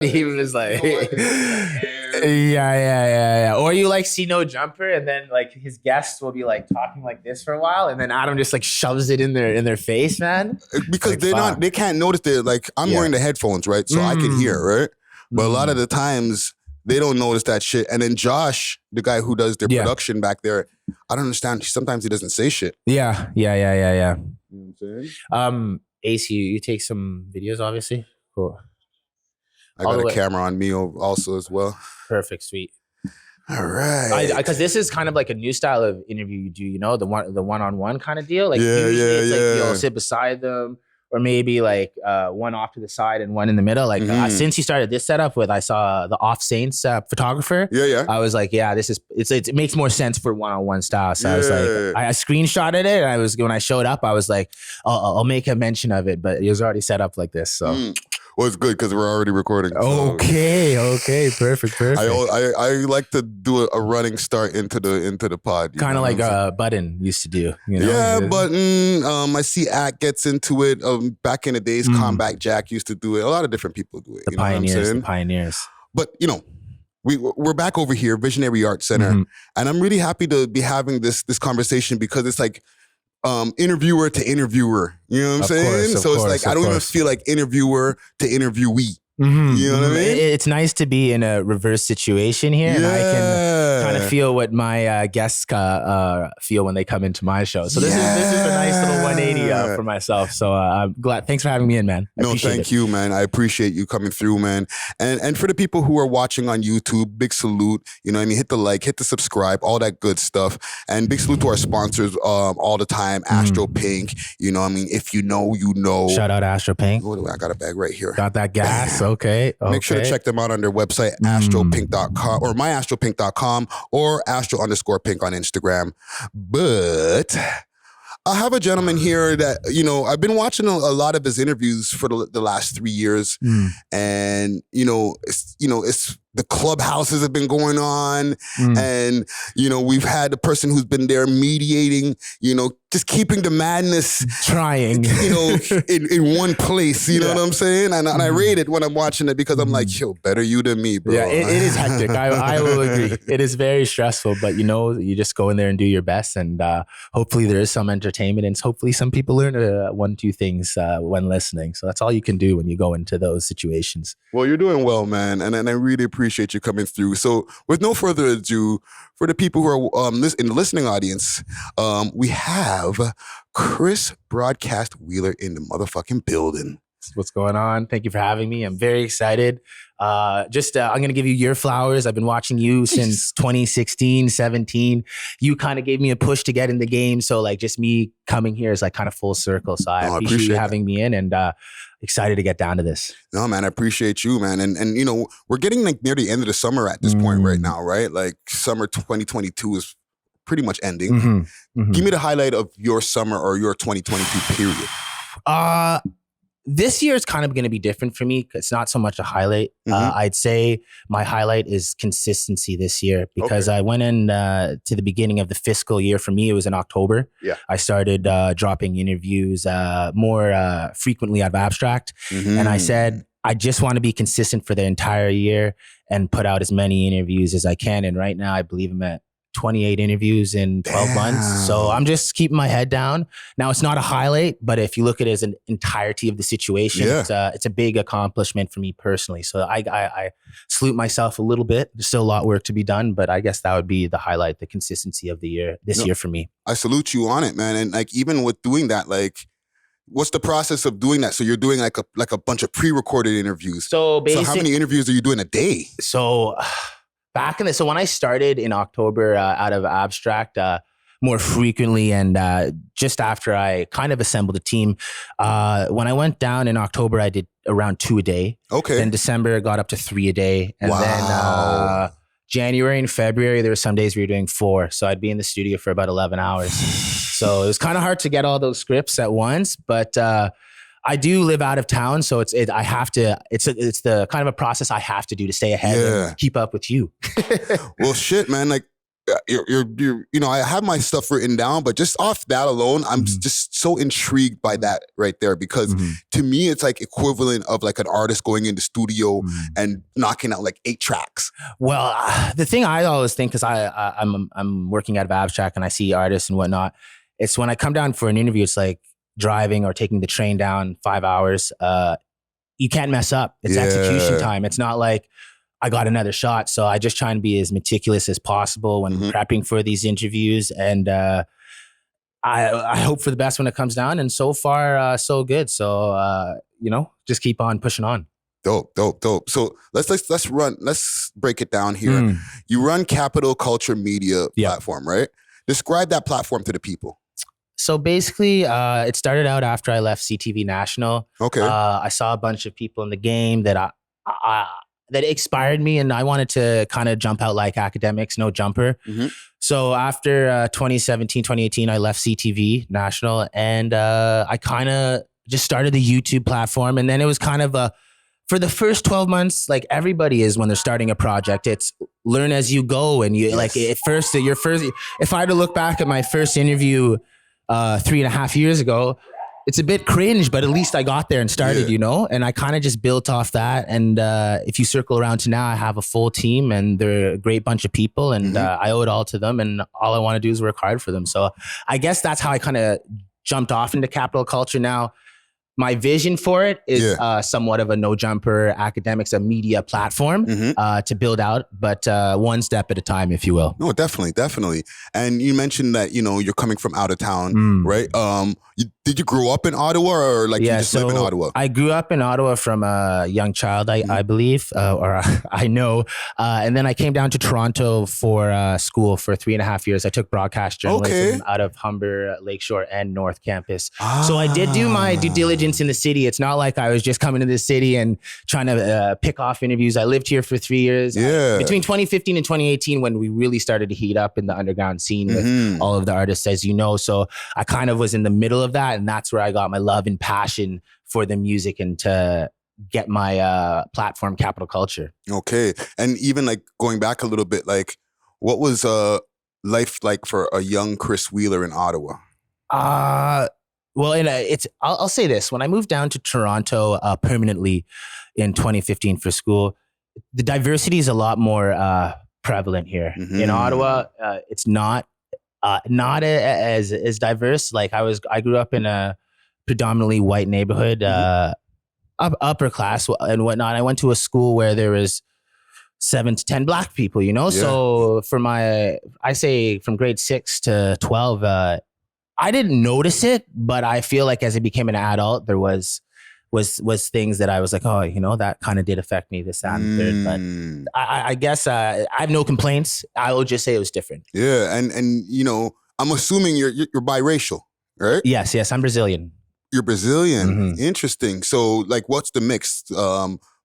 He was like, yeah. Or you like see no jumper, and then like his guests will be like talking like this for a while, and then Adam just like shoves it in their face, man. Because like, they can't notice that. Like I'm wearing the headphones, right? So I can hear, right? But a lot of the times they don't notice that shit. And then Josh, the guy who does their production back there, I don't understand. Sometimes he doesn't say shit. Yeah. You know what I'm saying? Ace, you take some videos, obviously. Cool. I got a camera on me also as well. Perfect, sweet. All right. Because this is kind of like a new style of interview you do, you know, the one-on-one kind of deal. Like usually it's like you'll sit beside them, or maybe like one off to the side and one in the middle. Like since you started this setup with, I saw the Off Saints photographer. Yeah. I was like, yeah, it makes more sense for one-on-one style. So I was like, I screenshotted it, and when I showed up, I was like, I'll make a mention of it, but it was already set up like this. So. Well, it's good because we're already recording. So. Okay, perfect. I like to do a running start into the pod. Kind of like Button used to do. You know? Yeah, Button. I see Ack gets into it. Back in the days, Combat Jack used to do it. A lot the people do it. The pioneers. But you know, we're back over here, Visionary Art Center, and I'm really happy to be having this conversation because it's like. Interviewer to interviewer, you know what I'm saying? So it's like I don't even feel like interviewer to interviewee. You know what I mean? It's nice to be in a reverse situation here, and I can kind of feel what my guests feel when they come into my show. So this is a nice little 180 for myself. So I'm glad. Thanks for having me in, man. Thank you, man. I appreciate you coming through, man. And for the people who are watching on YouTube, big salute. You know what I mean? Hit the like, hit the subscribe, all that good stuff. And big salute to our sponsors all the time, Astro Pink. You know what I mean? If you know, you know. Shout out Astro Pink. I got a bag right here. Got that gas. Okay. Make sure to check them out on their website, astropink.com or myastropink.com or astro_pink on Instagram. But I have a gentleman here that, you know, I've been watching a lot of his interviews for the last 3 years. And, it's the clubhouses have been going on. And, we've had the person who's been there mediating, just keeping the madness trying, in one place, you know what I'm saying? And I rate it when I'm watching it because I'm like, yo, better you than me, bro. Yeah, it is hectic. I will agree. It is very stressful, but you just go in there and do your best. And hopefully there is some entertainment, and hopefully some people learn 1-2 things when listening. So that's all you can do when you go into those situations. Well, you're doing well, man. And I really appreciate you coming through. So with no further ado, for the people who are in the listening audience, we have Chris Broadcast Wheeler in the motherfucking building. What's going on? Thank you for having me. I'm very excited. I'm going to give you your flowers. I've been watching you since 2016, 17. You kind of gave me a push to get in the game. So like just me coming here is like kind of full circle. So I appreciate you having me in, and excited to get down to this. No, man, I appreciate you, man. And we're getting like near the end of the summer at this point right now, right? Like summer 2022 is pretty much ending. Give me the highlight of your summer or your 2022 period. This year is kind of going to be different for me. It's not so much a highlight. I'd say my highlight is consistency this year because I went in to the beginning of the fiscal year. For me, it was in October. Yeah. I started dropping interviews more frequently out of Abstract. And I said, I just want to be consistent for the entire year and put out as many interviews as I can. And right now, I believe I'm at 28 interviews in 12 months. So I'm just keeping my head down. Now, it's not a highlight, but if you look at it as an entirety of the situation, it's a big accomplishment for me personally. So I salute myself a little bit. There's still a lot of work to be done, but I guess that would be the highlight, the consistency of the year, this year for me. I salute you on it, man. And like, even with doing that, like, what's the process of doing that? So you're doing like a bunch of pre-recorded interviews. So how many interviews are you doing a day? So when I started in October out of Abstract, more frequently, and just after I kind of assembled a team, when I went down in October, I did around 2 a day. Okay. Then December it got up to 3 a day, and then January and February there were some days we were doing 4. So I'd be in the studio for about 11 hours. So it was kind of hard to get all those scripts at once, but I do live out of town, so it's the kind of a process I have to do to stay ahead and keep up with you. Well, shit, man. Like, you're I have my stuff written down, but just off that alone, I'm just so intrigued by that right there, because to me, it's like equivalent of like an artist going in the studio and knocking out like 8 tracks. Well, the thing I always think, because I'm working out of abstract and I see artists and whatnot, it's when I come down for an interview, it's like driving or taking the train down 5 hours. You can't mess up. It's execution time. It's not like I got another shot. So I just try and be as meticulous as possible when prepping for these interviews. And I hope for the best when it comes down. And so far, so good. So, just keep on pushing on. Dope. So let's break it down here. You run Capital Culture Media platform, right? Describe that platform to the people. So basically, it started out after I left CTV National. Okay. I saw a bunch of people in the game that that inspired me, and I wanted to kind of jump out like Akademiks, no jumper. So after 2017, 2018, I left CTV National, and I kind of just started the YouTube platform. And then it was kind of for the first 12 months, like everybody is when they're starting a project, it's learn as you go. And you like at first, if I had to look back at my first interview 3.5 years ago, it's a bit cringe, but at least I got there and started, and I kind of just built off that. And if you circle around to now, I have a full team and they're a great bunch of people, and I owe it all to them, and all I want to do is work hard for them. So I guess that's how I kind of jumped off into capital culture. Now, my vision for it is somewhat of a no jumper Akademiks, a media platform to build out, but one step at a time, if you will. No, definitely. And you mentioned that, you're coming from out of town, right? Did you grow up in Ottawa, or like you just live in Ottawa? I grew up in Ottawa from a young child, I believe, or I know. And then I came down to Toronto for school for 3.5 years. I took broadcast journalism out of Humber, Lakeshore, and North Campus. So I did do my due diligence in the city. It's not like I was just coming to the city and trying to pick off interviews. I lived here for 3 years. Between 2015 and 2018, when we really started to heat up in the underground scene with all of the artists, as you know. So I kind of was in the middle of that. And that's where I got my love and passion for the music and to get my platform, Capital Culture. Okay. And even like going back a little bit, like what was life like for a young Chris Wheeler in Ottawa? Well, I'll say this. When I moved down to Toronto permanently in 2015 for school, the diversity is a lot more prevalent here. In Ottawa, it's not as diverse. Like I grew up in a predominantly white neighborhood, upper class and whatnot. I went to a school where there was 7 to 10 black people, So for I say from grade 6 to 12, I didn't notice it, but I feel like as I became an adult, there was things that I was like, oh, that kind of did affect me, this, that, and the third. But I guess I have no complaints. I will just say it was different. Yeah, and I'm assuming you're biracial, right? Yes, I'm Brazilian. You're Brazilian. Interesting. So, like, what's the mix?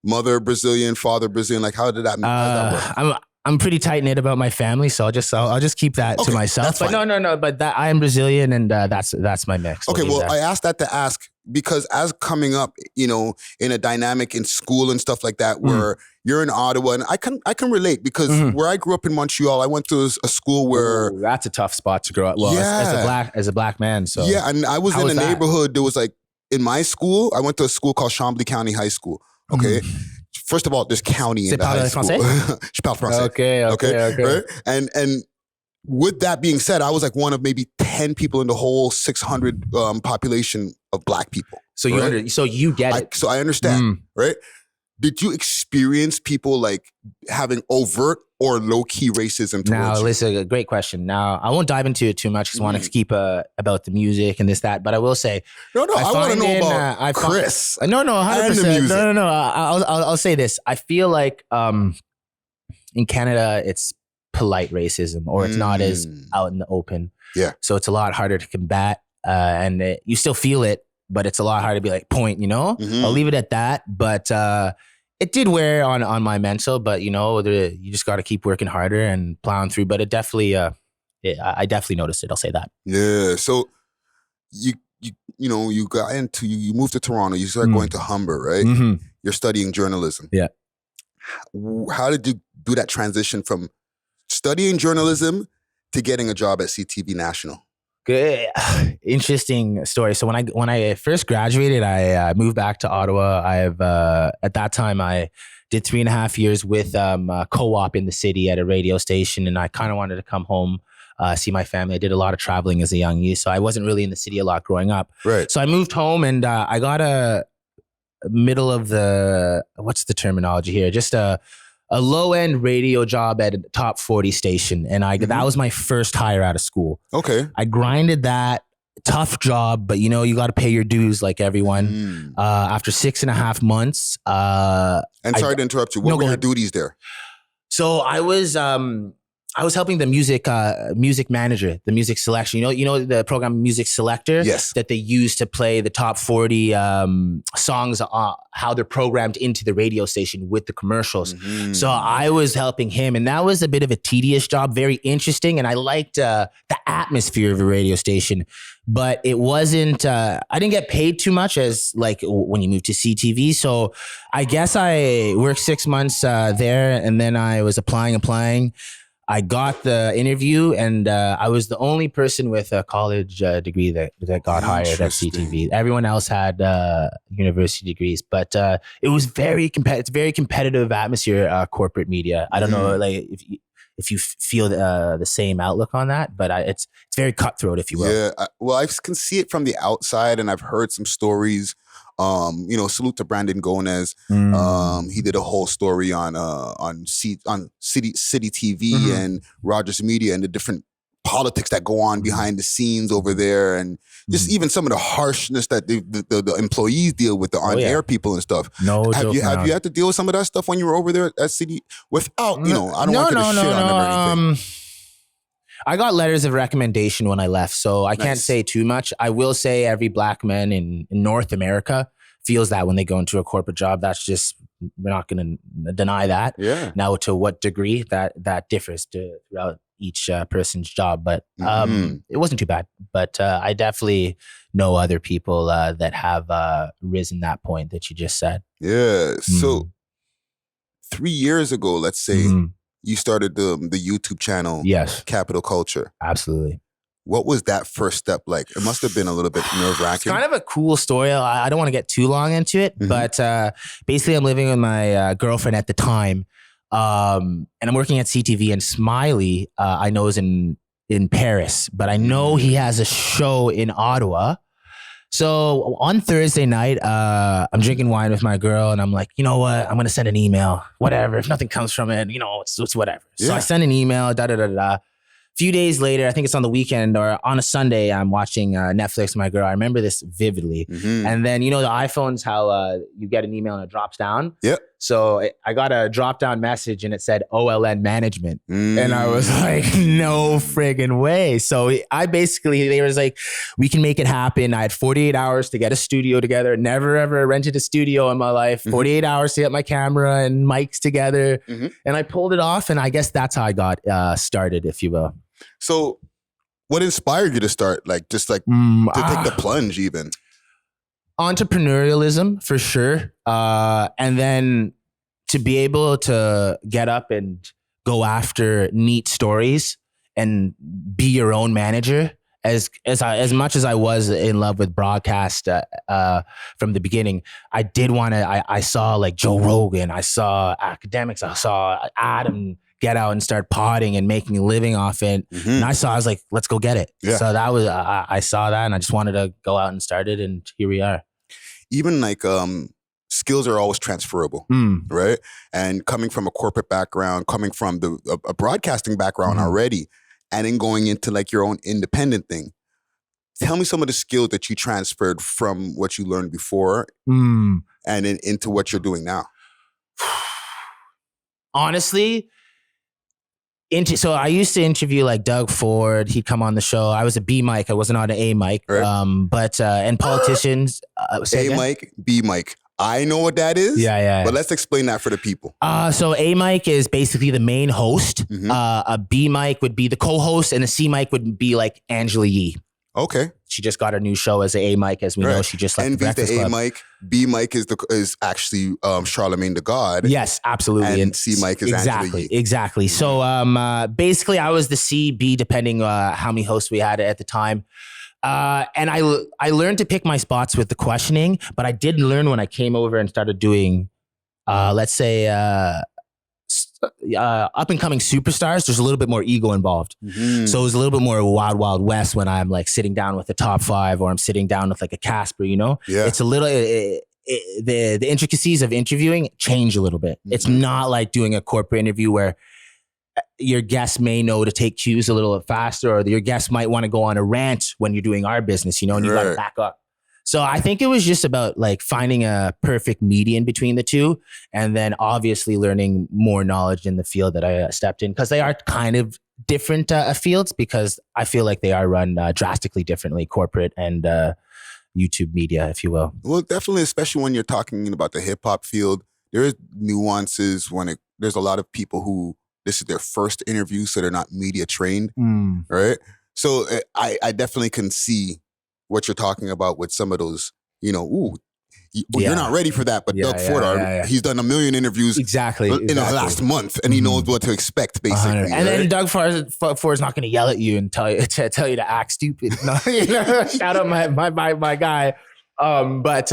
Mother Brazilian, father Brazilian. Like, how did that work? I'm pretty tight knit about my family, so I'll just keep that to myself. But no. But I am Brazilian, and that's my mix. Okay, well, I asked that to ask because as coming up, in a dynamic in school and stuff like that, where you're in Ottawa, and I can relate because where I grew up in Montreal, I went to a school where that's a tough spot to grow up. Well, as a black man, so and I was in a neighborhood. There was like in my school, I went to a school called Chambly County High School. Okay. First of all, there's county in the high school. Je parle français. Okay. Right? And with that being said, I was like one of maybe 10 people in the whole 600 population of black people. So you get it. So I understand, right? Did you experience people like having overt or low-key racism towards Now, you? listen, a great question. Now, I won't dive into it too much because I want to keep about the music and this, that. But I will say, I want to know about Chris. No, 100%. And the music. No. I'll say this. I feel like in Canada, it's polite racism, or it's not as out in the open. Yeah. So it's a lot harder to combat, and you still feel it, but it's a lot harder to be like point. I'll leave it at that. But it did wear on my mental, but you just got to keep working harder and plowing through. But it definitely, I definitely noticed it. I'll say that. Yeah. So you moved to Toronto. You started going to Humber, right? You're studying journalism. Yeah. How did you do that transition from studying journalism to getting a job at CTV National? Good, interesting story. So when I first graduated, I moved back to Ottawa. At that time I did 3.5 years with a co-op in the city at a radio station, and I kind of wanted to come home, see my family. I did a lot of traveling as a young youth, so I wasn't really in the city a lot growing up. Right. So I moved home, and I got a middle of the, what's the terminology here? Just a low-end radio job at a top 40 station. And that was my first hire out of school. Okay. I grinded that. Tough job, but you got to pay your dues like everyone. After 6.5 months. And sorry to interrupt you. What were your duties there? So I was helping the music manager, the music selection. You know the program Music Selector? Yes. That they use to play the top 40 songs, how they're programmed into the radio station with the commercials. So I was helping him, and that was a bit of a tedious job, very interesting, and I liked the atmosphere of a radio station. But it wasn't, I didn't get paid too much as like when you move to CTV. So I guess I worked 6 months there, and then I was applying. I got the interview, and I was the only person with a college degree that got hired at CTV. Everyone else had university degrees, but it was very competitive atmosphere, corporate media. I don't know, like if you feel the same outlook on that, but it's very cutthroat, if you will. Yeah, well, I can see it from the outside, and I've heard some stories. Salute to Brandon Gomez. He did a whole story on City TV and Rogers Media and the different politics that go on behind the scenes over there, and just even some of the harshness that the employees deal with, the on-air people and stuff. Have you had to deal with some of that stuff when you were over there at City? Without, I don't want you to shit on them or anything. I got letters of recommendation when I left, so I can't say too much. I will say every black man in North America feels that when they go into a corporate job. That's just, we're not going to deny that. Yeah. Now, to what degree that differs throughout each person's job, but it wasn't too bad. But I definitely know other people that have risen that point that you just said. Yeah. So 3 years ago, let's say, you started the YouTube channel, yes, Capital Culture. Absolutely. What was that first step like? It must have been a little bit nerve-wracking. It's kind of a cool story. I don't want to get too long into it, but basically I'm living with my girlfriend at the time, and I'm working at CTV, and Smiley, I know, is in Paris, but I know he has a show in Ottawa. So on Thursday night, I'm drinking wine with my girl, and I'm like, you know what? I'm going to send an email, whatever. If nothing comes from it, it's whatever. Yeah. So I send an email, A few days later, I think it's on the weekend or on a Sunday, I'm watching Netflix with my girl. I remember this vividly. And then, the iPhones, how you get an email and it drops down. Yep. So I got a drop down message and it said OLN management. And I was like, no friggin' way. So they was like, we can make it happen. I had 48 hours to get a studio together. Never ever rented a studio in my life. 48 hours to get my camera and mics together. And I pulled it off. And I guess that's how I got started, if you will. So what inspired you to start? To take the plunge even? Entrepreneurialism, for sure. And then to be able to get up and go after neat stories and be your own manager. As much as I was in love with broadcast from the beginning, I did want to, I saw like Joe Rogan, I saw Akademiks, I saw Adam get out and start podding and making a living off it. And I was like, let's go get it. Yeah. So that was, I saw that and I just wanted to go out and start it, and here we are. Even skills are always transferable, right? And coming from a corporate background, coming from a broadcasting background already, and then going into like your own independent thing. Tell me some of the skills that you transferred from what you learned before and then into what you're doing now. Honestly, so I used to interview like Doug Ford. He'd come on the show. I was a B mic. I wasn't on an A mic. Right. And politicians. A mic, B mic. I know what that is. Yeah. But let's explain that for the people. So A mic is basically the main host. A B mic would be the co-host, and a C mic would be like Angela Yee. Okay. She just got her new show as A Mike, as we know. She just left the Breakfast the A Club. Mike. B Mike is actually Charlemagne the God. Yes, absolutely. And C Mike is exactly. So basically, I was the C, B, depending how many hosts we had at the time. And I learned to pick my spots with the questioning, but I did learn when I came over and started doing, let's say, up and coming superstars. There's a little bit more ego involved. So it was a little bit more wild, wild west when I'm like sitting down with the top 5 or I'm sitting down with like a Casper, you know? Yeah. It's a little, the intricacies of interviewing change a little bit. It's not like doing a corporate interview where your guests may know to take cues a little bit faster, or your guests might want to go on a rant when you're doing our business, you know, and you got to back up. So I think it was just about like finding a perfect median between the two, and then obviously learning more knowledge in the field that I stepped in, because they are kind of different fields, because I feel like they are run drastically differently, corporate and YouTube media, if you will. Well, definitely, especially when you're talking about the hip hop field, there is nuances there's a lot of people who this is their first interview, so they're not media trained, right? So I definitely can see what you're talking about with some of those, you know, you're not ready for that, but Doug Ford, he's done a million interviews in the last month, and he knows what to expect, basically. And then Doug Ford's not going to yell at you and tell you to act stupid. No, you know, shout out my guy. But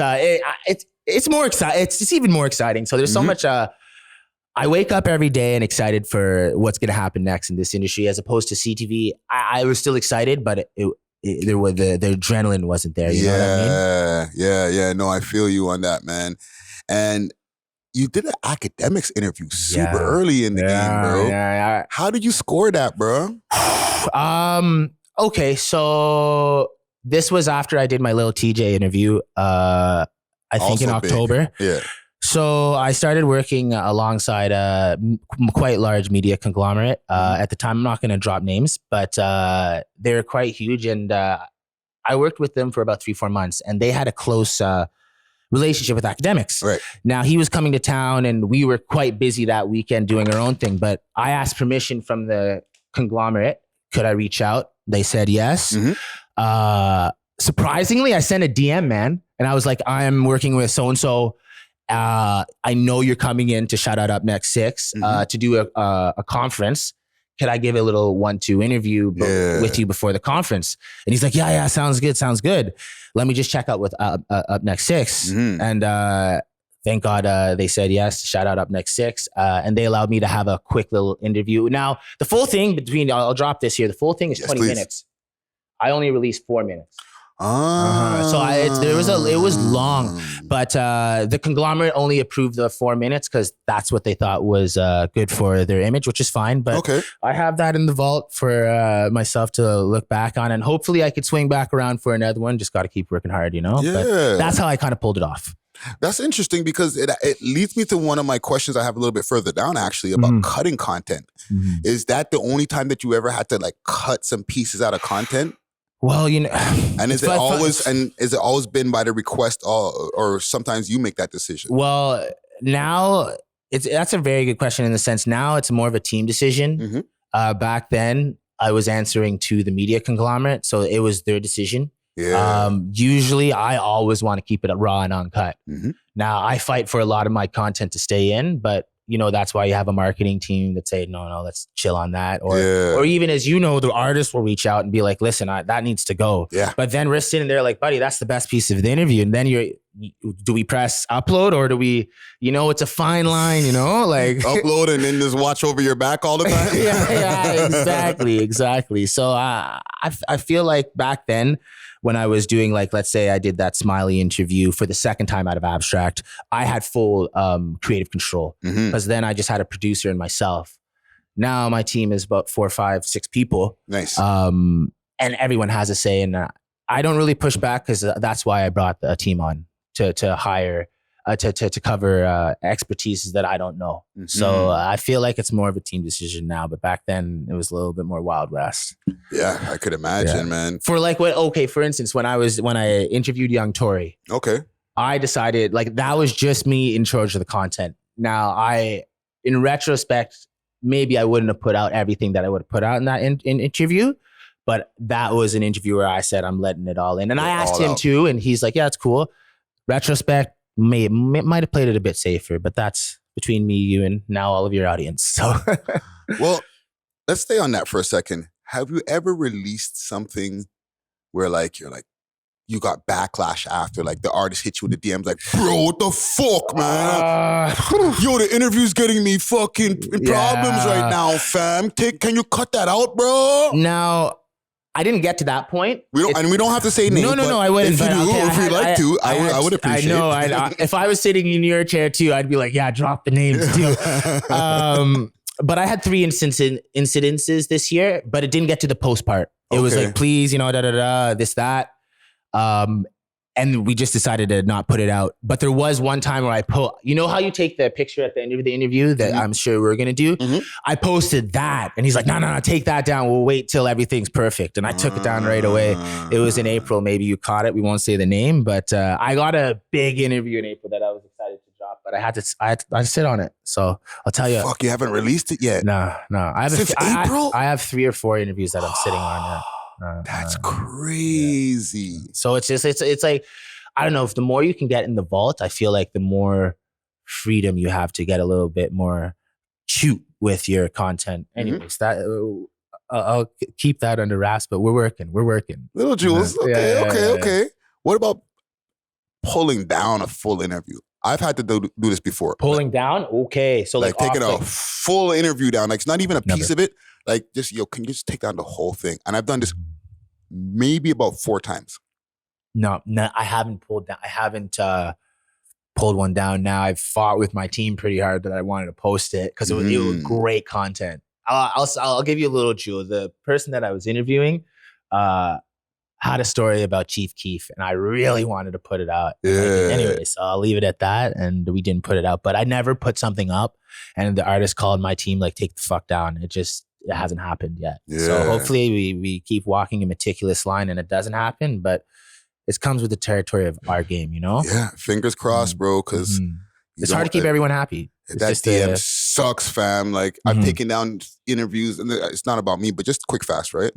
it's more exciting. It's even more exciting. So there's so much. I wake up every day and excited for what's going to happen next in this industry, as opposed to CTV. I was still excited, but the adrenaline wasn't there. You know what I mean? Yeah. No, I feel you on that, man. And you did an Akademiks interview super early in the game, bro. Yeah. How did you score that, bro? Okay, so this was after I did my little TJ interview. I think also in October. Big. Yeah. So I started working alongside a quite large media conglomerate. At the time, I'm not going to drop names, but they were quite huge. And I worked with them for about 3-4 months, and they had a close relationship with Akademiks. Right. Now, he was coming to town, and we were quite busy that weekend doing our own thing. But I asked permission from the conglomerate. Could I reach out? They said yes. Surprisingly, I sent a DM, man. And I was like, I'm working with so-and-so. I know you're coming in to shout out Up Next 6 to do a conference. Could I give a little 1-2 interview with you before the conference? And he's like, yeah, sounds good. Let me just check out with Up Next 6. And thank God they said yes, shout out Up Next 6. And they allowed me to have a quick little interview. Now, the full thing I'll drop this here. The full thing is 20 minutes. I only released 4 minutes. So it was long, but the conglomerate only approved the 4 minutes because that's what they thought was good for their image, which is fine. But I have that in the vault for myself to look back on, and hopefully I could swing back around for another one. Just got to keep working hard, you know? Yeah. But that's how I kind of pulled it off. That's interesting because it leads me to one of my questions I have a little bit further down, actually, about cutting content. Is that the only time that you ever had to like cut some pieces out of content? Well, you know, and is it always been by the request, or sometimes you make that decision? Well, now that's a very good question in the sense now it's more of a team decision. Back then, I was answering to the media conglomerate, so it was their decision. Yeah. Usually, I always want to keep it raw and uncut. Now, I fight for a lot of my content to stay in, but you know, that's why you have a marketing team that say, no, let's chill on that. Or even as you know, the artist will reach out and be like, listen, that needs to go. Yeah. But then we're sitting there like, buddy, that's the best piece of the interview. And then do we press upload or do we, you know, it's a fine line, you know, like upload and then just watch over your back all the time. yeah, exactly. So I feel like back then, when I was doing, like, let's say I did that Smiley interview for the second time out of Abstract, I had full creative control because then I just had a producer and myself. Now my team is about 4, 5, 6 people. Nice. And everyone has a say. And I don't really push back because that's why I brought a team on to hire, to cover expertise that I don't know. So I feel like it's more of a team decision now, but back then it was a little bit more Wild West. Yeah, I could imagine, man. For like for instance, when I interviewed Young Tory, I decided like that was just me in charge of the content. Now in retrospect, maybe I wouldn't have put out everything that I would have put out in that in interview, But that was an interview where I said, I'm letting it all in. And I asked him out. too, and he's like, yeah, it's cool. Retrospect, might have played it a bit safer, but that's between me, you, and now all of your audience. So, well, let's stay on that for a second. Have you ever released something where like you're like, you got backlash after, like the artist hit you with the DMs like, bro, what the fuck, man? Yo, the interview's getting me fucking problems right now, fam. Can you cut that out, bro? Now, I didn't get to that point. We don't have to say names. No, I wouldn't. If you do, if you'd like to, I would appreciate it. I know. If I was sitting in your chair too, I'd be like, yeah, drop the names too. But I had 3 incidences this year, but it didn't get to the post part. It was like, please, this, that. And we just decided to not put it out. But there was one time where I you know how you take the picture at the end of the interview that I'm sure we're going to do? I posted that and he's like, no, take that down. We'll wait till everything's perfect. And I took it down right away. It was in April. Maybe you caught it. We won't say the name, but I got a big interview in April that I was excited to drop, but I had to sit on it. So I'll tell you. Fuck, you haven't released it yet? No. Since April? I have 3 or 4 interviews that I'm sitting on now. That's crazy. Yeah. So it's just, it's like, I don't know, if the more you can get in the vault, I feel like the more freedom you have to get a little bit more cute with your content. Anyways, that I'll keep that under wraps, but we're working. Little Jules. Okay. What about pulling down a full interview? I've had to do this before. Pulling down? Okay. So like taking a full interview down, like it's not even a piece of it. Like just, can you just take down the whole thing? And I've done this maybe about 4 times. No, I haven't pulled down. I haven't pulled one down. Now I've fought with my team pretty hard that I wanted to post it because it was great content. I'll give you a little jewel. The person that I was interviewing had a story about Chief Keef, and I really wanted to put it out. Yeah. Anyways, I'll leave it at that, and we didn't put it out. But I never put something up, and the artist called my team like, take the fuck down. It hasn't happened yet. Yeah. So hopefully we keep walking a meticulous line and it doesn't happen, but it comes with the territory of our game, Yeah, fingers crossed, bro, because it's hard to keep everyone happy. That DM sucks, fam. Like, I've taken down interviews, and it's not about me, but just quick, fast, right?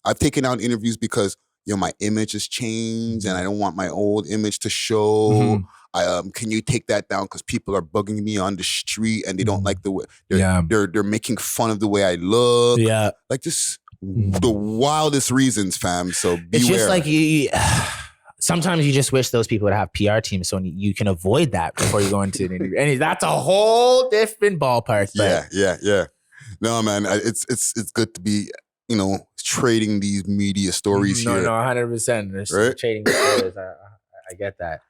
I've taken down interviews because, my image has changed, and I don't want my old image to show. Can you take that down? Because people are bugging me on the street, and they don't like the way they're making fun of the way I look. Yeah, like just the wildest reasons, fam. So beware. It's just like sometimes you just wish those people would have PR teams so you can avoid that before you go into an interview. And that's a whole different ballpark. But. Yeah. No, man, it's good to be trading these media stories here. No, 100%. Right? Trading stories. I get that.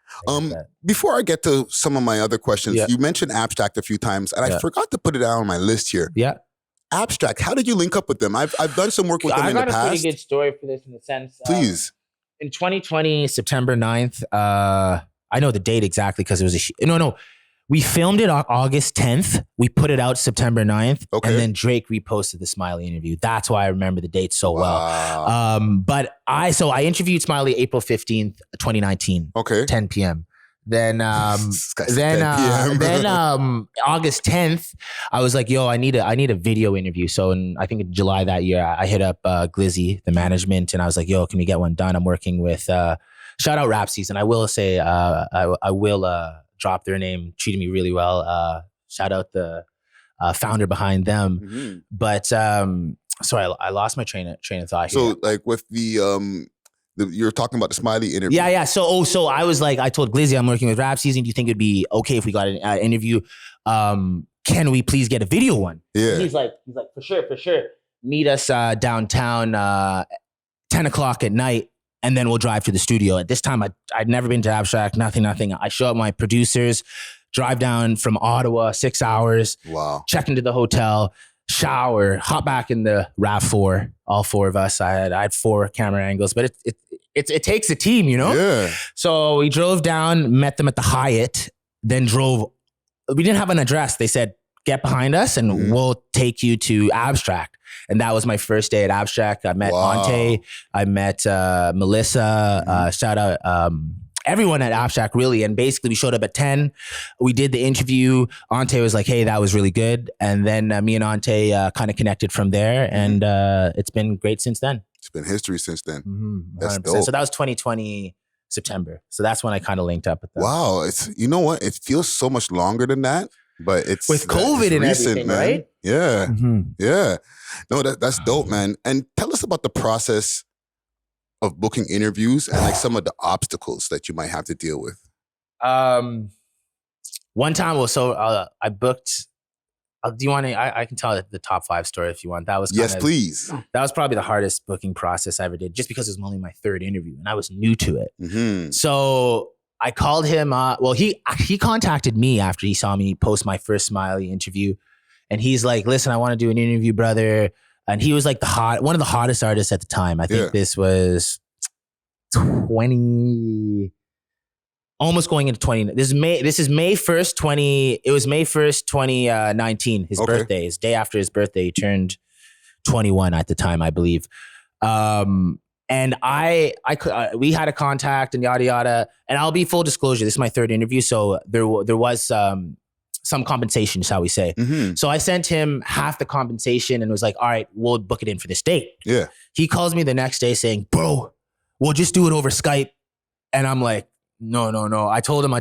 Before I get to some of my other questions, you mentioned Abstract a few times, and I forgot to put it out on my list here. Yeah. Abstract, how did you link up with them? I've done some work with them in the past. I got a pretty good story for this in the sense. Please. In 2020, September 9th, I know the date exactly because it was we filmed it on August 10th. We put it out September 9th. Okay. And then Drake reposted the Smiley interview. That's why I remember the date so well. But I interviewed Smiley April 15th, 2019. Okay. 10 p.m. Then August 10th, I was like, yo, I need a video interview. So I think in July that year, I hit up Glizzy, the management, and I was like, yo, can we get one done? I'm working with shout out Rap Season. I will say I will drop their name, treated me really well. Shout out the founder behind them. But sorry, I lost my train of thought here. So like with the you're talking about the Smiley interview. Yeah. So I was like, I told Glizzy I'm working with Rap Season. Do you think it'd be okay if we got an interview? Can we please get a video one? Yeah. And he's like, for sure. Meet us downtown 10 o'clock at night, and then we'll drive to the studio. At this time, I'd never been to Abstract, nothing. I show up my producers, drive down from Ottawa, 6 hours. Wow. Check into the hotel, shower, hop back in the RAV4, all 4 of us. I had 4 camera angles, but it takes a team, Yeah. So we drove down, met them at the Hyatt, then drove. We didn't have an address. They said, get behind us and we'll take you to Abstract. And that was my first day at Abstract. I met Ante, I met Melissa, shout out everyone at Abstract really. And basically we showed up at 10. We did the interview. Ante was like, hey, that was really good. And then me and Ante kind of connected from there. And it's been great since then. It's been history since then. That's 100%. dope. So that was 2020 September. So that's when I kind of linked up with them. Wow. You know what? It feels so much longer than that, but it's with COVID and recent, everything, man. right? Yeah. Yeah. No, that's dope, man. And tell us about the process of booking interviews and like some of the obstacles that you might have to deal with. One time, I booked. Do you want to? I can tell the top 5 story if you want. That was please. That was probably the hardest booking process I ever did, just because it was only my 3rd interview and I was new to it. So I called him. He contacted me after he saw me post my first Smiley interview, and he's like, "Listen, I want to do an interview, brother." And he was like one of the hottest artists at the time. I think this was 20, almost going into 20. This is May 1st, 20. It was May 1st, 2019. His birthday, his day after his birthday, he turned 21 at the time, I believe. And we had a contact and yada yada. And I'll be full disclosure. This is my 3rd interview, so there was some compensation, shall we say. So I sent him half the compensation and was like, all right, we'll book it in for this date. Yeah. He calls me the next day saying, bro, we'll just do it over Skype. And I'm like, no. I told him,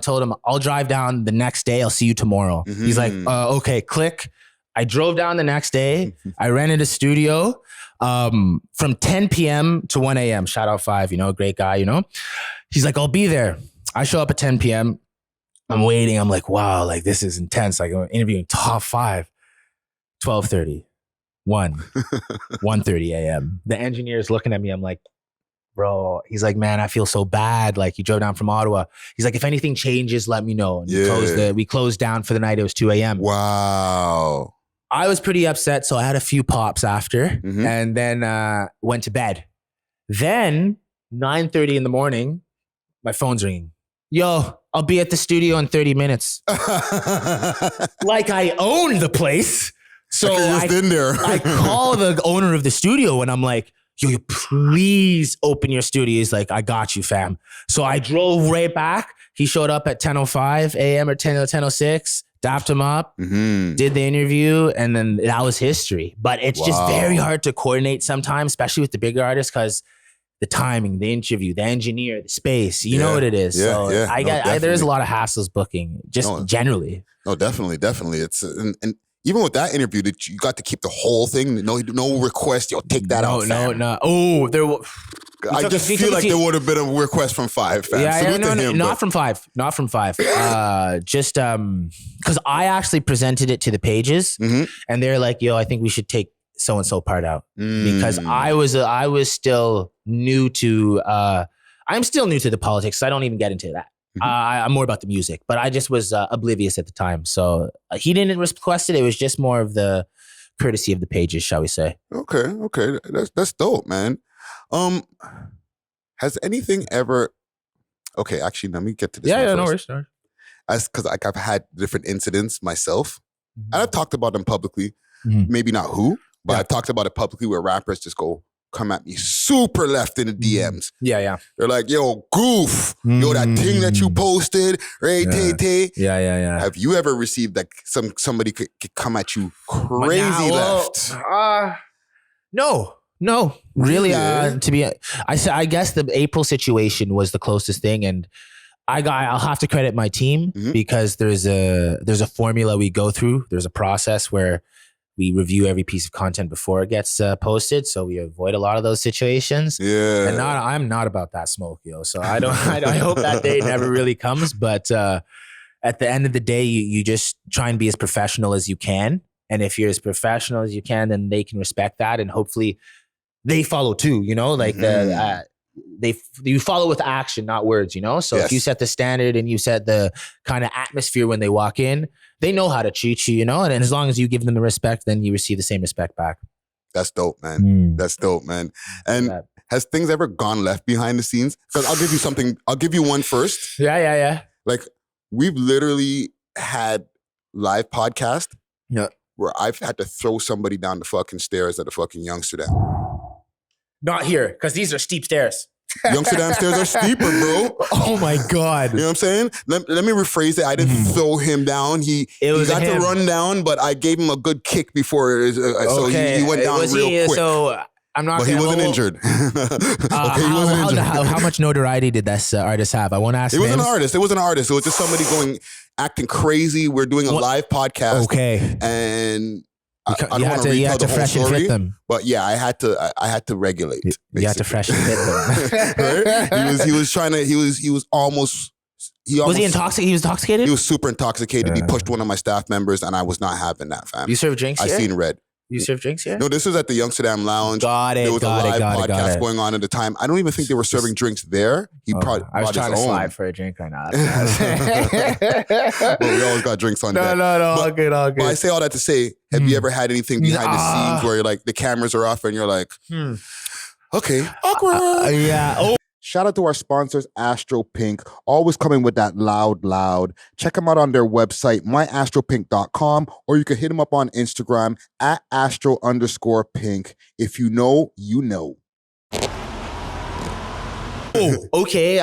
I'll drive down the next day. I'll see you tomorrow. He's like, okay, click. I drove down the next day. I rented a studio from 10 p.m. to 1 a.m. Shout out 5, great guy, He's like, I'll be there. I show up at 10 p.m. I'm waiting. I'm like, wow, like this is intense. Like I'm interviewing top 5, 12:30, 1:30 a.m. The engineer's looking at me. I'm like, bro, he's like, man, I feel so bad. Like you drove down from Ottawa. He's like, if anything changes, let me know. And we closed down for the night. It was 2 a.m. Wow. I was pretty upset. So I had a few pops after and then went to bed. Then 9:30 in the morning, my phone's ringing. Yo, I'll be at the studio in 30 minutes. Like I own the place. So I call the owner of the studio and I'm like, yo, please open your studio. He's like, I got you, fam. So I drove right back. He showed up at 10:05 a.m. or 10:06, dapped him up, did the interview, and then that was history. But it's just very hard to coordinate sometimes, especially with the bigger artists, because the timing, the interview, the engineer, the space, you know what it is. There's a lot of hassles booking, just generally. No, definitely. It's and even with that interview, that you got to keep the whole thing. No request. Yo, take that out. No. Oh, I just feel like there would have been a request from 5. Fam. Not from 5. Just because I actually presented it to the pages, and they're like, "Yo, I think we should take so and so part out," because I was still new to. I'm still new to the politics. So I don't even get into that. I'm more about the music, but I just was oblivious at the time. So he didn't request it. It was just more of the courtesy of the pages, shall we say. Okay. That's dope, man. Has anything ever... Okay, actually, let me get to this. Yeah, no worries. Because I've had different incidents myself. And I've talked about them publicly. Maybe not who, but I've talked about it publicly where rappers just come at me super left in the DMs. Yeah. They're like, yo, goof. Yo, that thing that you posted, right? Yeah. Have you ever received like somebody could come at you crazy left? No. Really, I guess the April situation was the closest thing, and I'll have to credit my team because there's a formula we go through. There's a process where we review every piece of content before it gets posted, so we avoid a lot of those situations. Yeah, and I'm not about that smoke, yo. So I hope that day never really comes. But at the end of the day, you just try and be as professional as you can, and if you're as professional as you can, then they can respect that, and hopefully they follow too. Like you follow with action, not words. So if you set the standard and you set the kind of atmosphere when they walk in, they know how to treat you, and as long as you give them the respect, then you receive the same respect back. That's dope, man. That's dope, man. And has things ever gone left behind the scenes? Because I'll give you one first. Yeah. Like we've literally had live podcast where I've had to throw somebody down the fucking stairs at a fucking Youngster down. Not here, because these are steep stairs. Youngsterdam stairs are steeper, bro. Oh my God. You know what I'm saying? Let me rephrase it. I didn't throw him down. He got to run down, but I gave him a good kick before. So he went down real quick. So I'm not. But he wasn't injured. Okay, he wasn't injured. How much notoriety did this artist have? I want to ask. It was an artist. It was an artist. It was just somebody acting crazy. We're doing a live podcast. Okay. And I don't want to retell the whole story. Them. But yeah, I had to regulate. You had to fresh and fit them. Right? He was trying to. He was almost. Was he intoxicated? He was intoxicated. He was super intoxicated. He pushed one of my staff members, and I was not having that, fam. You serve drinks here? I seen red. You serve drinks here? No, this was at the Youngsterdam Lounge. Got it. There was a live podcast going on at the time. I don't even think they were serving drinks there. He probably I was trying to slide for a drink right now. But we always got drinks on deck. No, all good. But I say all that to say, have you ever had anything behind the scenes where you're like the cameras are off and you're like, okay, awkward. Yeah. Oh. Shout out to our sponsors, Astro Pink, always coming with that loud. Check them out on their website, myastropink.com, or you can hit them up on Instagram at astro_pink. If you know, you know. Oh, okay.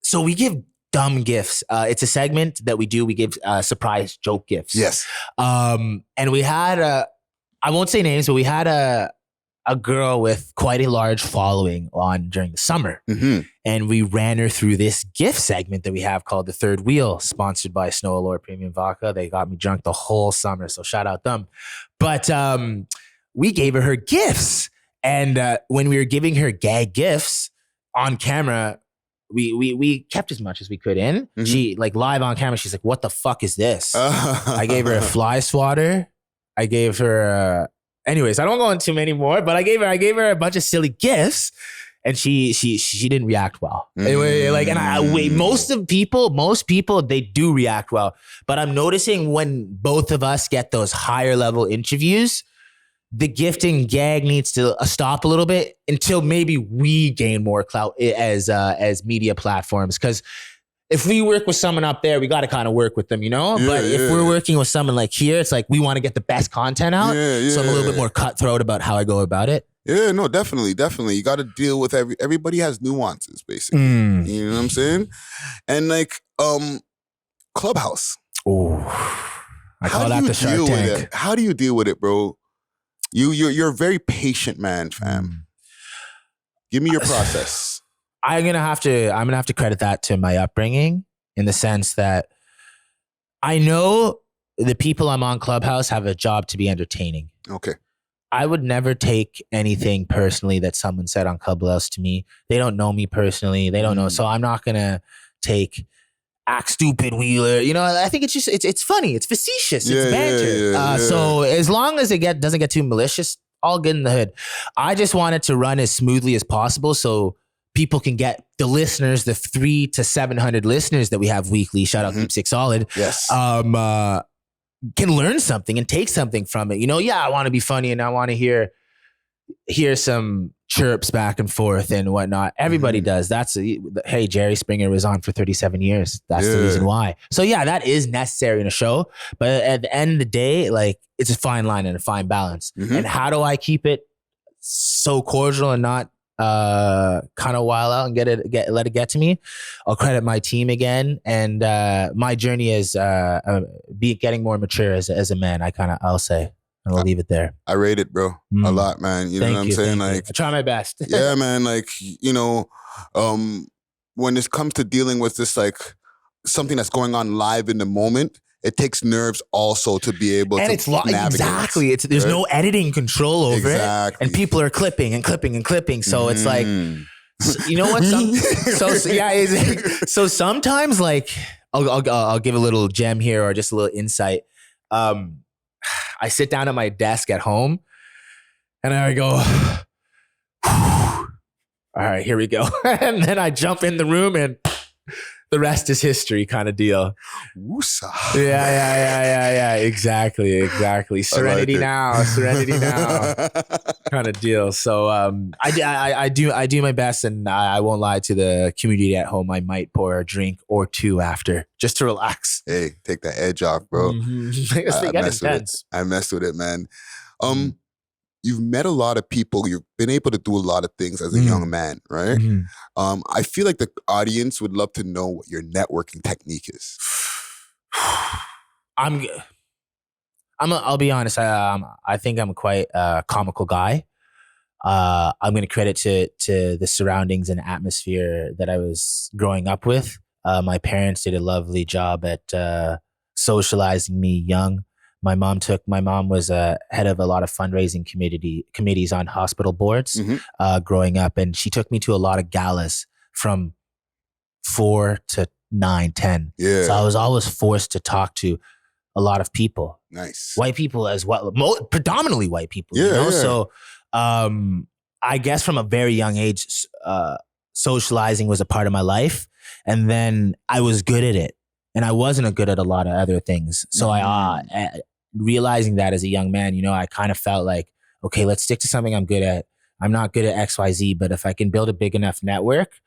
So we give dumb gifts. It's a segment that we do. We give surprise joke gifts. Yes. And we had I won't say names, but we had a girl with quite a large following on during the summer. And we ran her through this gift segment that we have called The Third Wheel, sponsored by Snow Allure Premium Vodka. They got me drunk the whole summer, so shout out them. But we gave her gifts. And when we were giving her gag gifts on camera, we kept as much as we could in. She, like, live on camera, she's like, what the fuck is this? I gave her a fly swatter. I gave her anyways, I don't go into many more, but I gave her a bunch of silly gifts, and she didn't react well. Anyway, like, and most people they do react well, but I'm noticing when both of us get those higher level interviews, the gifting gag needs to stop a little bit until maybe we gain more clout as media platforms. Because if we work with someone up there, we got to kind of work with them, you know? But if we're working with someone like here, it's like we want to get the best content out. So I'm a little bit more cutthroat about how I go about it. Yeah, no, definitely. You got to deal with everybody has nuances, basically. You know what I'm saying? And like Clubhouse. Oh, I call that the Shark Tank. How do you deal with it, bro? You're a very patient man, fam. Give me your process. I'm gonna have to credit that to my upbringing, in the sense that I know the people I'm on Clubhouse have a job to be entertaining. Okay. I would never take anything personally that someone said on Clubhouse to me. They don't know me personally. They don't know. So I'm not gonna take act stupid Wheeler. You know, I think it's funny. It's facetious. It's banter. So as long as it doesn't get too malicious, all good in the hood. I just want it to run as smoothly as possible, so people can get the listeners, the 300 to 700 listeners that we have weekly. Shout out Keep Six Solid. Yes. Can learn something and take something from it. You know, I want to be funny and I want to hear some chirps back and forth and whatnot. Everybody does. Hey, Jerry Springer was on for 37 years. That's the reason why. So that is necessary in a show. But at the end of the day, like, it's a fine line and a fine balance. And how do I keep it so cordial and not kind of wild out and let it get to me? I'll credit my team again, and my journey is getting more mature as a man. I'll say, and I'll leave it there. I rate it, bro, a lot, man. You know what I'm saying? Like, I try my best. Yeah, man. Like, you know, when it comes to dealing with this, like, something that's going on live in the moment, it takes nerves also to be able to navigate. Exactly. There's no editing control over it. And people are clipping and clipping and clipping. So it's like, you know what? So sometimes, like, I'll give a little gem here or just a little insight. I sit down at my desk at home and I go, all right, here we go. And then I jump in the room and the rest is history, kind of deal. Woosa. Yeah. Exactly. Serenity now, kind of deal. So I do my best, and I won't lie to the community at home. I might pour a drink or two after, just to relax. Hey, take the edge off, bro. They get intense. I messed with it, man. you've met a lot of people. You've been able to do a lot of things as a young man, right? I feel like the audience would love to know what your networking technique is. I'll be honest. I think I'm quite a comical guy. I'm going to credit to the surroundings and atmosphere that I was growing up with. My parents did a lovely job at socializing me young. My mom was head of a lot of fundraising committees on hospital boards growing up, and she took me to a lot of galas from 4 to 9, 10. Yeah. So I was always forced to talk to a lot of people. Nice. White people as well, predominantly white people. Yeah, you know? yeah. So I guess from a very young age, socializing was a part of my life. And then I was good at it. And I wasn't good at a lot of other things. So realizing that as a young man, you know, I kind of felt like, okay, let's stick to something I'm good at. I'm not good at XYZ, but if I can build a big enough network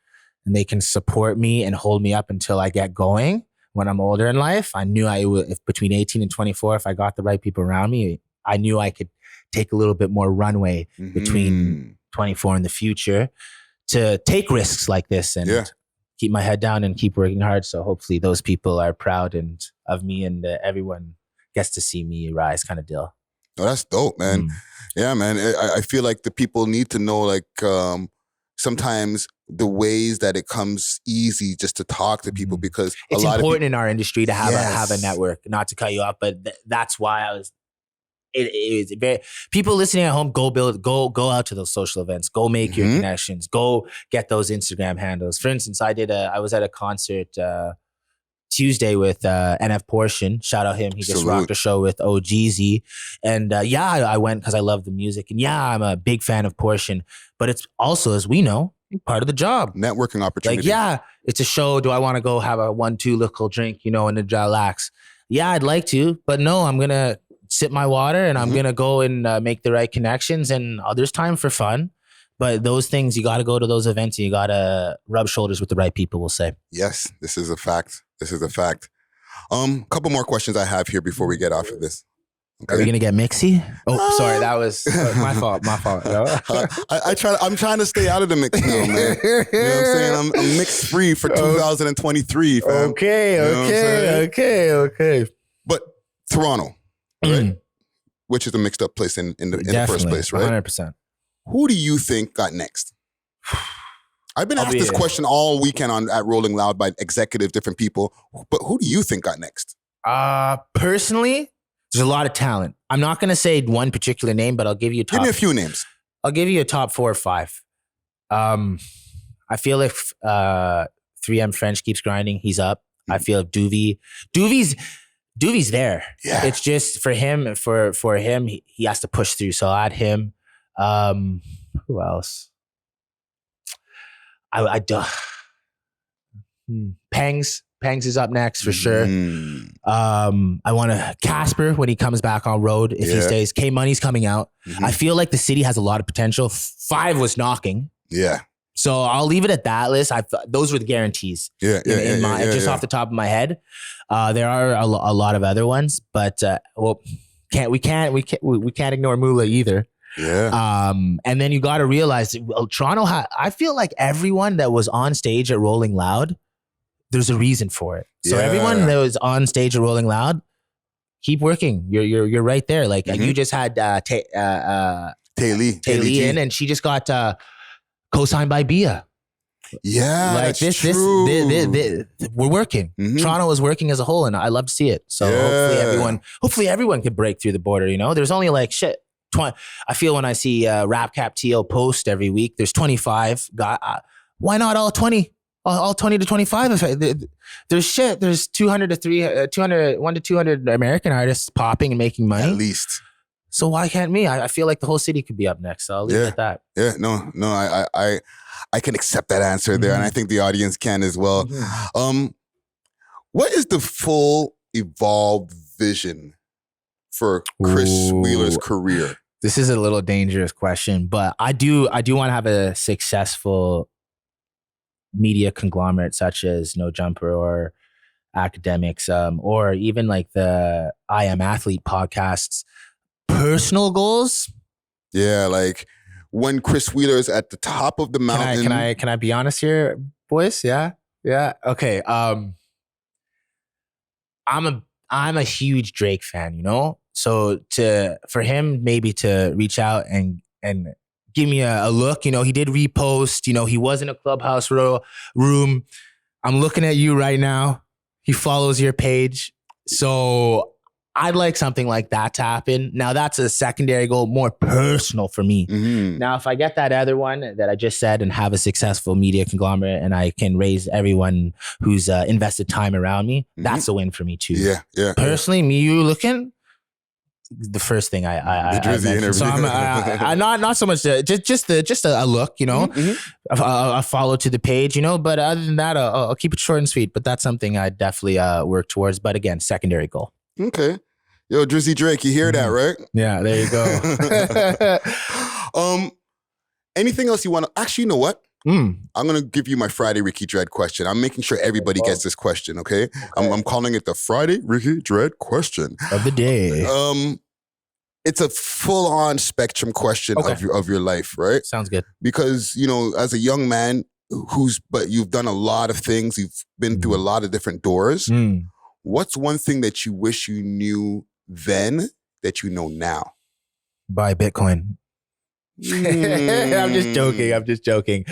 and they can support me and hold me up until I get going when I'm older in life, I knew I would, if between 18 and 24, if I got the right people around me, I knew I could take a little bit more runway between 24 and the future to take risks like this and keep my head down and keep working hard. So hopefully those people are proud of me and everyone gets to see me rise, kind of deal. Oh, that's dope, man. Yeah, man. I feel like the people need to know, like, sometimes the ways that it comes easy just to talk to people, because it's important in our industry to have a network. Not to cut you off, but that's why I was. It is very, people listening at home, go out to those social events, go make your connections, go get those Instagram handles. For instance, I was at a concert Tuesday with NF Portion. Shout out him. He just rocked a show with OGZ. And I went because I love the music. And I'm a big fan of Portion. But it's also, as we know, part of the job. Networking opportunity. Like, it's a show. Do I want to go have a 1-2 little drink, and relax? Yeah, I'd like to. But no, I'm going to sip my water and I'm going to go and make the right connections. And there's time for fun. But those things, you got to go to those events and you got to rub shoulders with the right people, we'll say. Yes, this is a fact. Couple more questions I have here before we get off of this. Okay. Are we gonna get mixy? Oh, sorry, that was my fault. I'm trying to stay out of the mix now, man. You know what I'm saying? I'm mix free for 2023, fam. Okay. But Toronto, right? Which is a mixed up place in the first place, right? 100%. Who do you think got next? I've been asked this question all weekend at Rolling Loud by executives, different people. But who do you think got next? Personally, there's a lot of talent. I'm not going to say one particular name, but I'll give you Give me a few names. I'll give you a top 4 or 5. I feel if 3M French keeps grinding, he's up. I feel if Duvey's there. Yeah. It's just for him, for him, he has to push through. So I'll add him. Who else? Pangs is up next for sure. I want to Casper when he comes back on road. If he stays, K Money's coming out. I feel like the city has a lot of potential. 5 was knocking. Yeah. So I'll leave it at that list. Those were the guarantees. Off the top of my head. There are a lot of other ones, but we can't ignore Moolah either. Yeah. And then you got to realize Toronto. I feel like everyone that was on stage at Rolling Loud, there's a reason for it. So everyone that was on stage at Rolling Loud, keep working. You're right there. Like you just had Tay Lee in, and she just got co-signed by Bia. Yeah, like this, we're working. Toronto is working as a whole, and I love to see it. So hopefully everyone can break through the border. There's only like 20. I feel when I see Rap Cap TL post every week, there's 25. Why not all 20? All 20 to 25. There's 200 to 300, 1 to 200 American artists popping and making money. At least. So why can't me? I feel like the whole city could be up next. So I'll leave it at that. Yeah, no, I can accept that answer there, and I think the audience can as well. What is the full evolved vision for Chris Wheeler's career? This is a little dangerous question, but I do want to have a successful media conglomerate such as No Jumper or Akademiks, or even like the I Am Athlete podcasts. Personal goals, Yeah, like when Chris Wheeler's at the top of the mountain. Can I be honest here, boys? Yeah. Okay. I'm a huge Drake fan, you know? So for him maybe to reach out and give me a look, you know, he did repost, you know, he was in a Clubhouse room. I'm looking at you right now. He follows your page. So I'd like something like that to happen. Now that's a secondary goal, more personal for me. Now, if I get that other one that I just said and have a successful media conglomerate and I can raise everyone who's invested time around me, that's a win for me too. Yeah. Personally, me, you looking, the first thing I Drizzy interview. So I'm not so much just a look, you know, a follow to the page, you know. But other than that, I'll keep it short and sweet. But that's something I definitely work towards. But again, secondary goal. Okay. Yo, Drizzy Drake, you hear that, right? Yeah, there you go. Anything else you want to... Actually, you know what? I'm going to give you my Friday Ricky Dred question. I'm making sure everybody gets this question, okay? I'm calling it the Friday Ricky Dred question. Of the day. It's a full-on spectrum question of your life, right? Sounds good. Because, you know, as a young man but you've done a lot of things, you've been through a lot of different doors. What's one thing that you wish you knew then that you know now? Buy Bitcoin. I'm just joking.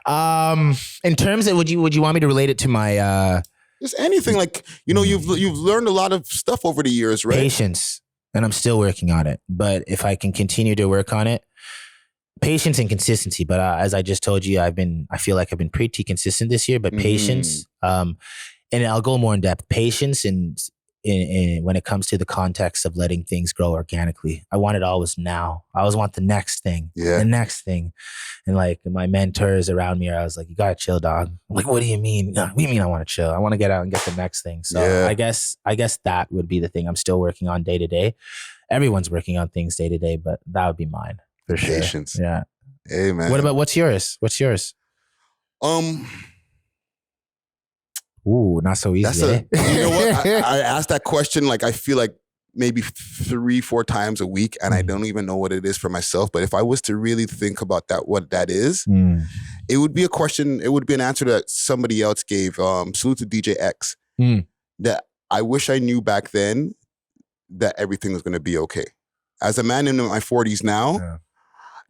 In terms of, would you want me to relate it to my just anything, like, you know, you've learned a lot of stuff over the years, right? Patience, and I'm still working on it. But if I can continue to work on it, patience and consistency. But as I just told you, I feel like I've been pretty consistent this year. But patience, and I'll go more in depth. Patience and in when it comes to the context of letting things grow organically. I want it always now. I always want the next thing, the next thing. And like my mentors around me, I was like, you gotta chill, dog. I'm like, what do you mean? What do you mean I want to chill? I want to get out and get the next thing. So I guess that would be the thing I'm still working on day to day. Everyone's working on things day to day, but that would be mine for sure. Patience. Yeah. Hey, man. What about, what's yours? Ooh, not so easy. You know what? I asked that question, like, I feel like maybe 3-4 times a week, and I don't even know what it is for myself. But if I was to really think about that, what that is, it would be a question. It would be an answer that somebody else gave. Salute to DJ X. That I wish I knew back then that everything was going to be okay. As a man in my 40s now,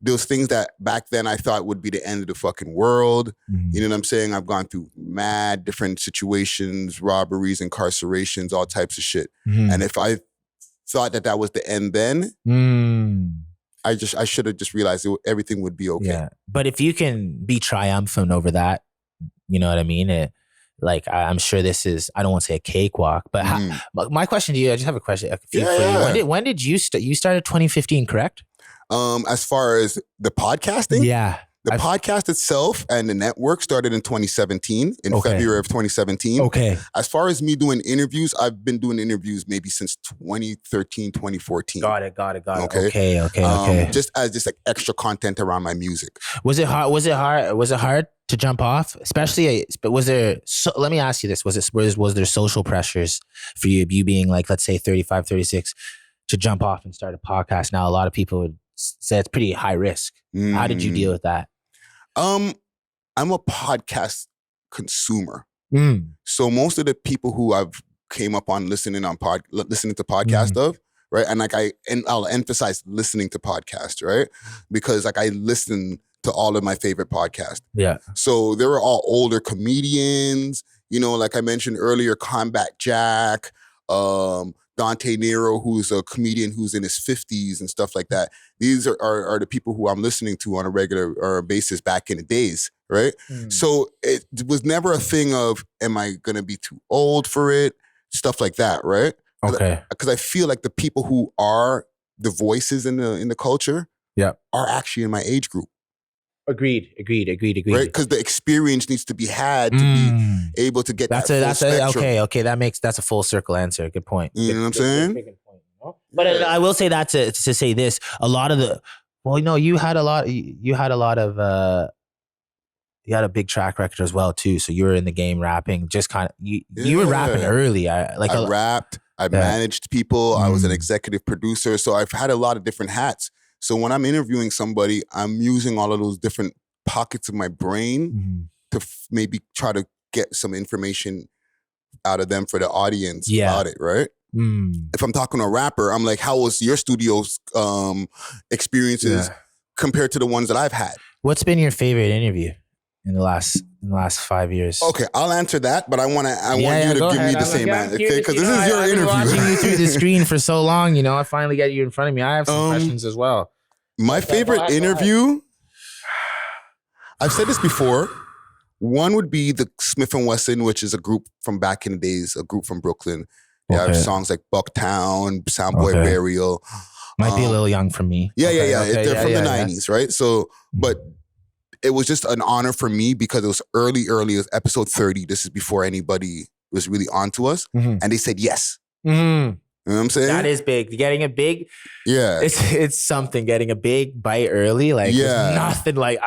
those things that back then I thought would be the end of the fucking world. You know what I'm saying? I've gone through mad different situations, robberies, incarcerations, all types of shit. And if I thought that was the end then, I should have just realized everything would be okay. Yeah. But if you can be triumphant over that, you know what I mean? I'm sure this is, I don't want to say a cakewalk, but my question to you, I just have a question. For you. When did you start? You started 2015, correct? As far as the podcasting? Yeah. The podcast itself and the network started in 2017, in February of 2017. Okay. As far as me doing interviews, I've been doing interviews maybe since 2013, 2014. Got it. Okay. Okay. Just as like extra content around my music. Was it hard to jump off? Especially, but was there, let me ask you this, was there social pressures for you being like, let's say 35, 36, to jump off and start a podcast? Now, a lot of people would say it's pretty high risk. How did you deal with that? I'm a podcast consumer. So most of the people who I've came up on listening to podcast of, right? And I'll emphasize listening to podcasts, right? Because like I listen to all of my favorite podcasts. Yeah. So they were all older comedians, you know, like I mentioned earlier, Combat Jack, Dante Nero, who's a comedian who's in his 50s and stuff like that. These are the people who I'm listening to on a regular basis back in the days, right? So it was never a thing of, am I going to be too old for it? Stuff like that, right? Okay. Because I feel like the people who are the voices in the culture are actually in my age group. Agreed. Right, because the experience needs to be had to be able to get that's okay. That's a full circle answer. Good point. You know what I'm saying? Good point, you know? But I will say that to say this. A lot of you had a big track record as well too. So you were in the game rapping. Just kind of you were rapping early. I rapped. I managed people. I was an executive producer. So I've had a lot of different hats. So when I'm interviewing somebody, I'm using all of those different pockets of my brain to maybe try to get some information out of them for the audience about it, right? If I'm talking to a rapper, I'm like, how was your studio's experiences compared to the ones that I've had? What's been your favorite interview in the last 5 years? Okay, I'll answer that, but I want you to give me the same answer, okay? Because this is your interview. I've been watching you through the screen for so long, you know. I finally get you in front of me. I have some questions as well. My favorite interview, I've said this before. One would be the Smith & Wesson, which is a group from back in the days, a group from Brooklyn. They have songs like Bucktown, Soundboy Burial. Might be a little young for me. Yeah. They're from the 90s, right? So, but it was just an honor for me because it was early. It was episode 30. This is before anybody was really onto us. And they said yes. You know what I'm saying? That is big. Getting a big, it's something. Getting a big bite early, like there's nothing like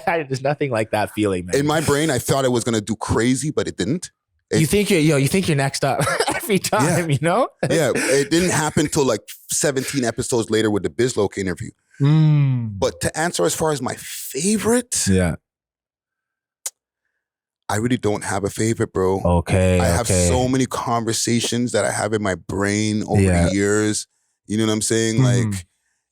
there's nothing like that feeling, man. In my brain, I thought it was gonna do crazy, but it didn't. You think you're next up every time, you know? It didn't happen till like 17 episodes later with the Bizloke interview. But to answer as far as my favorite, I really don't have a favorite, bro. Okay. I have so many conversations that I have in my brain over the years. You know what I'm saying? Like,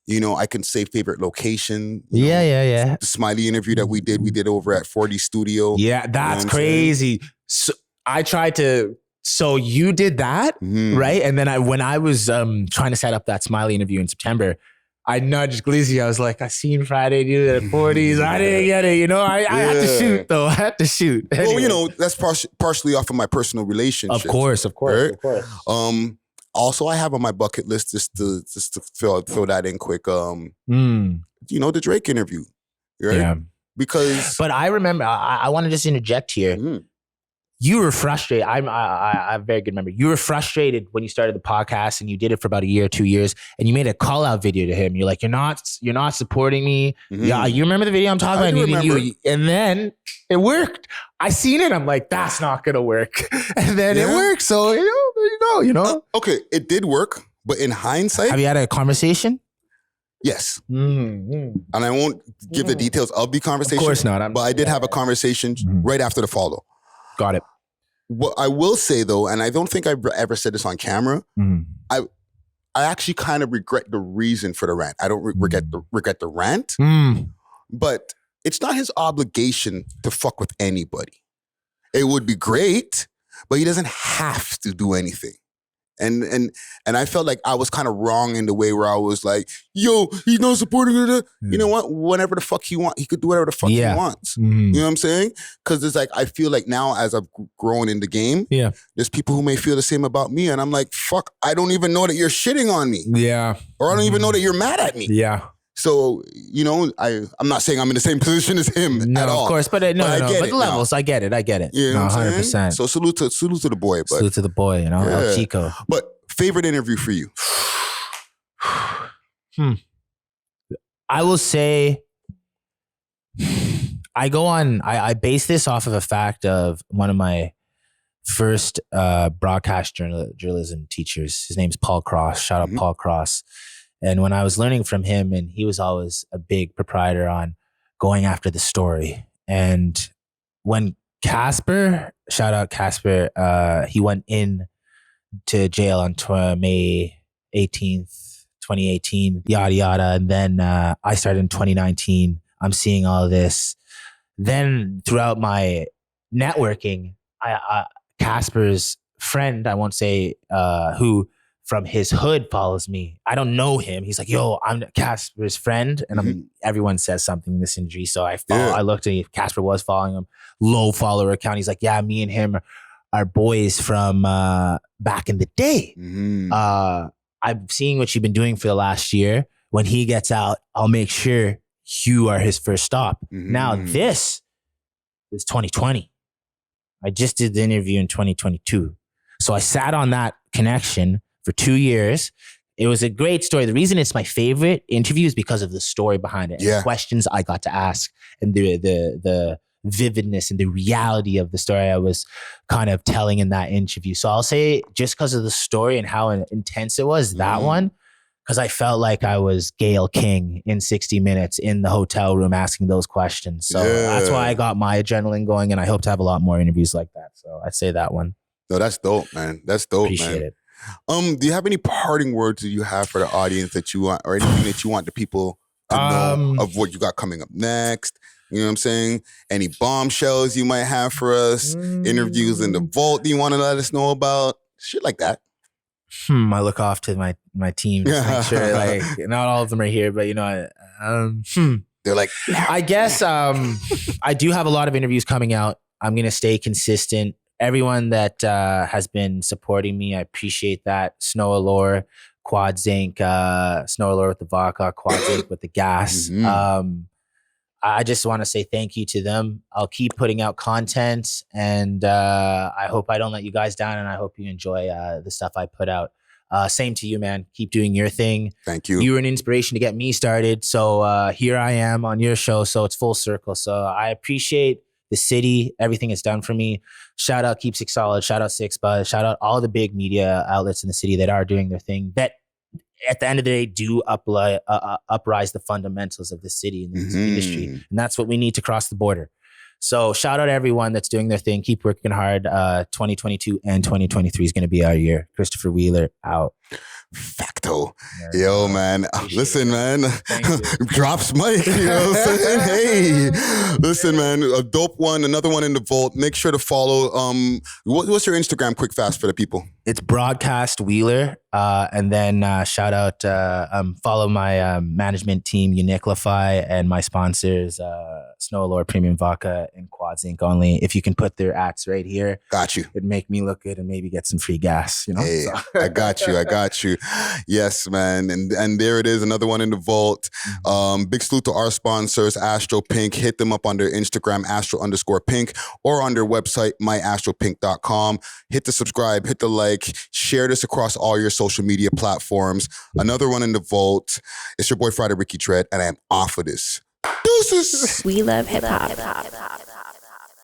you know, I can say favorite location. Yeah. The Smiley interview that we did over at 40 Studio. Yeah, that's crazy. So I tried to. So you did that, right? And then when I was trying to set up that Smiley interview in September, I nudged Glizzy. I was like, I seen Friday do it at 40s. I didn't get it. You know, I had to shoot though. I had to shoot. Anyway. Well, you know, that's partially off of my personal relationship. Of course. Right? Also, I have on my bucket list just to throw that in quick. You know, the Drake interview, right? Yeah. Because, but I remember. I want to just interject here. You were frustrated. I have a very good memory. You were frustrated when you started the podcast and you did it for about a year, 2 years, and you made a call out video to him. You're like, you're not supporting me. Yeah, you remember the video I'm talking about? Needing you. And then it worked. I seen it. I'm like, that's not gonna work. And then it worked. So there you go. You know. Okay, it did work, but in hindsight, have you had a conversation? Yes. And I won't give the details of the conversation. Of course not. But I did have a conversation right after the follow. Got it. What I will say though, and I don't think I've ever said this on camera, I actually kind of regret the reason for the rant. I don't regret the rant, but it's not his obligation to fuck with anybody. It would be great, but he doesn't have to do anything. And I felt like I was kind of wrong in the way where I was like, yo, he's not supporting it. You know what? Whenever the fuck he wants, he could do whatever the fuck he wants. You know what I'm saying? Because it's like, I feel like now as I've grown in the game, there's people who may feel the same about me. And I'm like, fuck, I don't even know that you're shitting on me. Yeah. Or I don't even know that you're mad at me. Yeah. So, you know, I'm not saying I'm in the same position as him at all. Of course, but the levels, I get it. You know 100%. So salute to the boy. But, salute to the boy, you know, El Chico. But favorite interview for you? I will say, I base this off of a fact of one of my first broadcast journalism teachers. His name's Paul Cross. Shout out Paul Cross. And when I was learning from him, and he was always a big proprietor on going after the story. And when Casper, shout out Casper, he went in to jail on May 18th, 2018, yada, yada. And then I started in 2019. I'm seeing all of this. Then throughout my networking, Casper's friend, I won't say who, from his hood follows me. I don't know him. He's like, yo, I'm Casper's friend. And everyone says something in this industry. So I looked at if Casper was following him, low follower account. He's like, yeah, me and him are boys from back in the day. I'm seeing what you've been doing for the last year. When he gets out, I'll make sure you are his first stop. Now this is 2020. I just did the interview in 2022. So I sat on that connection for 2 years. It was a great story. The reason it's my favorite interview is because of the story behind it. And the questions I got to ask and the vividness and the reality of the story I was kind of telling in that interview. So I'll say just because of the story and how intense it was, that one because I felt like I was Gayle King in 60 Minutes in the hotel room asking those questions. So that's why I got my adrenaline going, and I hope to have a lot more interviews like that. So I'd say that one. No, that's dope, man. That's dope, Appreciate man. it. Do you have any parting words that you have for the audience that you want, or anything that you want the people to know of what you got coming up next? You know what I'm saying? Any bombshells you might have for us? Interviews in the vault that you want to let us know about? Shit like that. I look off to my team to make sure, like, not all of them are here, but you know, they're like, I guess I do have a lot of interviews coming out. I'm gonna stay consistent. Everyone that has been supporting me, I appreciate that. Snow Allure, Quad Zinc, Snow Allure with the vodka, Quad Zinc with the gas. I just want to say thank you to them. I'll keep putting out content, and I hope I don't let you guys down, and I hope you enjoy the stuff I put out. Same to you, man. Keep doing your thing. Thank you. You were an inspiration to get me started. So here I am on your show. So it's full circle. So I appreciate the city, everything it's done for me. Shout out Keep Six Solid. Shout out Six Buzz. Shout out all the big media outlets in the city that are doing their thing, that at the end of the day do uprise the fundamentals of the city and the music industry. And that's what we need to cross the border. So shout out everyone that's doing their thing. Keep working hard. 2022 and 2023 is going to be our year. Christopher Wheeler out. Facto. Yo, man. Listen, man. Drops mic. You know what I'm saying? Hey. Listen, man. A dope one. Another one in the vault. Make sure to follow. What's your Instagram quick fast for the people? It's Broadcast Wheeler. And then shout out, follow my management team, Uniclify, and my sponsors, Snow Allure Premium Vodka and Quad Zinc only. If you can put their ads right here. Got you. It'd make me look good and maybe get some free gas, you know? Hey, I got you. I got you. Yes, man. And there it is. Another one in the vault. Big salute to our sponsors, Astro Pink. Hit them up on their Instagram, Astro_Pink, or on their website, myastropink.com. Hit the subscribe, hit the like, share this across all your social media platforms. Another one in the vault. It's your boy Friday Ricky Dred, and I am off of this. Deuces. We love hip hop.